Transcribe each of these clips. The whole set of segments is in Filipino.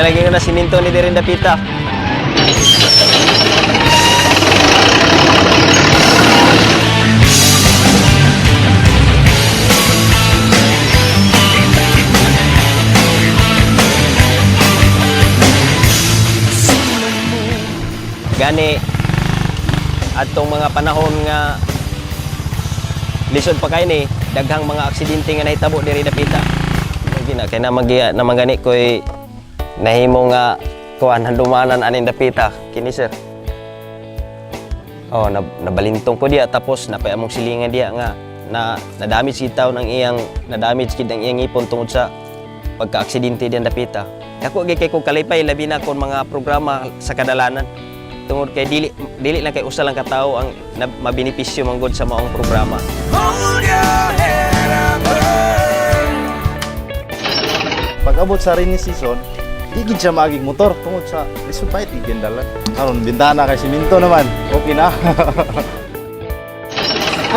Ginalagay ko na siminto ni Dirin Dapita. Gani atong mga panahon nga lisod pa kay ni daghang mga aksidente nga nahitabo diri Dapita. Gina kay na magani koy nahimo nga kuan handumanan aning Dapita kini sir. Oh, nabalintong ko diya tapos napay among silingan diya nga na-damage kita ng iyang na-damage kid ang iyang ipon tungod sa pagka-aksidente diyan Dapita. Ako kay ko kalipay labi na kon mga programa sa kadalanan. Tungod kay dili lang kay usa lang ka tawo ang mabinipisyo manggod sa maong programa. Pag abot sa rainy season, di gid siya maagig motor tungod sa lisod pa iti gindalan. Karon bintana kay siminto naman, okay na.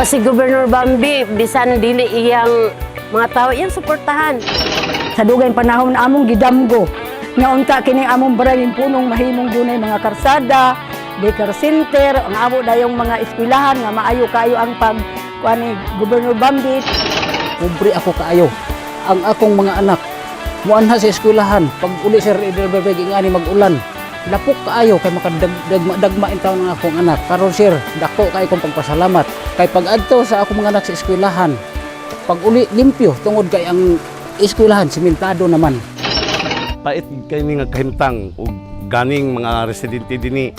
Si Governor Bambi, bisan dili iyang mga tao iyang suportahan. Sa dugay panahon na among gidamgo, nga unta kini among barangay punong mahimong dunay mga karsada, daycare center, ang amo dayong mga eskwelahan nga maayo kayo ang pag kuan ni Governor Bambi. Pobre ako kaayo. Ang akong mga anak muanha sa eskwelahan pag uli sir idelbebeg ingani mag-ulan. Lapok kaayo kay makadagma intaw ng akong anak. Karon sir, dako kay kong pagpasalamat kay pag adto sa akong mga anak sa eskwelahan. Pag uli limpyo tungod kay ang eskwelahan simentado naman. Pait kay ni nga kahimtang ug ganing mga residente dinhi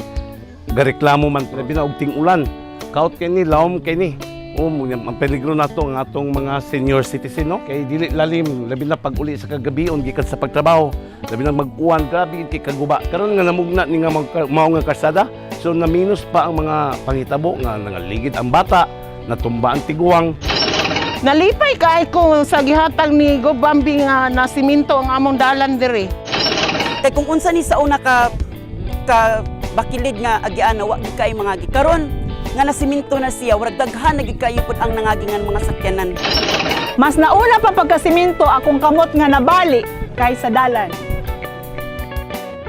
gareklamo man labi na og ting-ulan. Kaot kay ni lawom kay ni. Ang peligro nato ang atong mga senior citizen no kay dili lalim labi na pag uli sa kagabion gikan sa pagtrabaho labi na mag-uwan grabe ti kaguba karon nga namugna ni nga mao nga karsada so na minus pa ang mga pangitabo nga nangaligid ang bata natumba ang tiguang. Nalipay kay ko sa gihatag ni Go Bambi nga na siminto ang among dalan diri. Kay kung unsa ni sa una ka bakilid nga agian wa gid kay mga gikaron nga nasiminto na siya warag daghan na gid kayo pud ang nangagingan mga sakyanan. Mas nauna pa pagkasiminto akong kamot nga nabali kay sa dalan.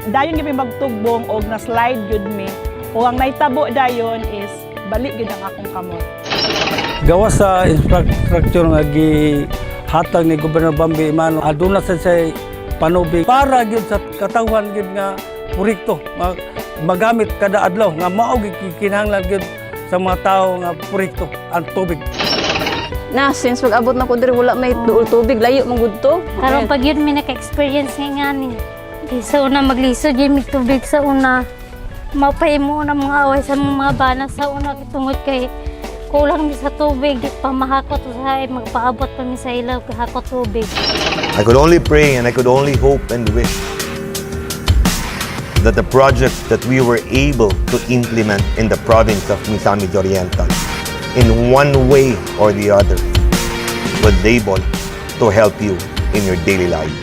Dayon gyud magtugbong og na slide gyud mi. O ang naitabo dayon is balik gyud ang akong kamot. Gawas sa infrastructure nga gihatag ni Governor Bambi Imano aduna sa say panubig para gyud sa katawhan gyud nga proyekto magamit kada adlaw nga mao gyud kinahanglan gyud sa mga tao nga proyekto ang tubig. Na since pag-abot na ko diri wala may duol tubig layo man gud to. Karon pag yun may naka-experience nga ngani. Sa una maglisod yung may tubig sa una. Mapay mo na mga away sa mga bana sa una tungod kay kulang mi sa tubig, di pa mahakot sa magpaabot pa mi sa ilaw kahakot tubig. I could only pray and I could only hope and wish that the project that we were able to implement in the province of Misamis Oriental in one way or the other was able to help you in your daily lives.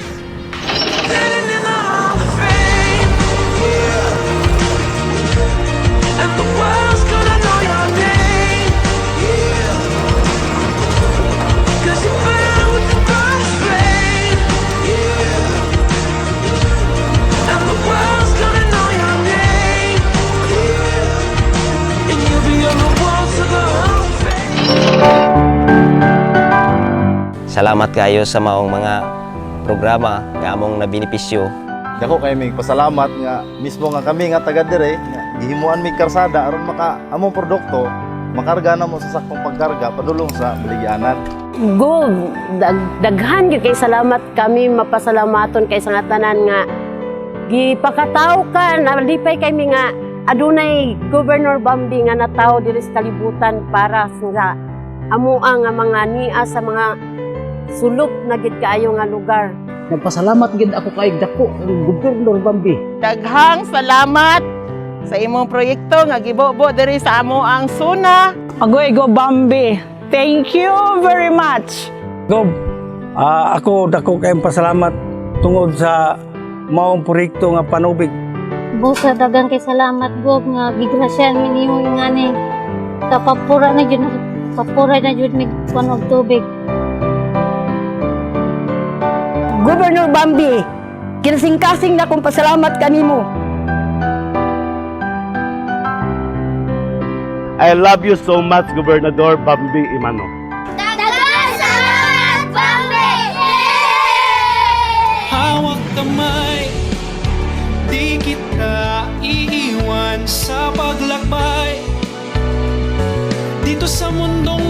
Salamat kayo sa maong mga programa nga among nabinipisyo. Dako kay mig pasalamat nga mismo nga kami nga taga dire nga gihimuan mig karsada aron maka among produkto makarga na mo sa saktong pagkarga padulong sa baligyanan. Go daghan gyud kay salamat kami mapasalamaton kay sa nga tanan nga gipakataw ka nalipay kay mi nga adunay Governor Bambi nga natawo diri sa kalibutan para sa amuang nga mga nia sa mga sulok na gid kaayo nga lugar. Nagpasalamat gid ako kay dako ang Governor Bambi. Daghang salamat sa imong proyekto nga gibobo diri sa amo ang Suna. Agoy Go Bambi. Thank you very much. Gob, ako dako kay pasalamat tungod sa maong proyekto nga panubig. Busa dagang kay salamat Gob nga gigrasyan mi nimo ingani. Kapapura na jud mi kuno tubig. Governor Bambi, Kinsing-kasing na kong pasalamat kanimo. I love you so much, Gobernador Bambi Imano. Hawak kamay, di kita iiwan sa paglakbay. Dito sa mundong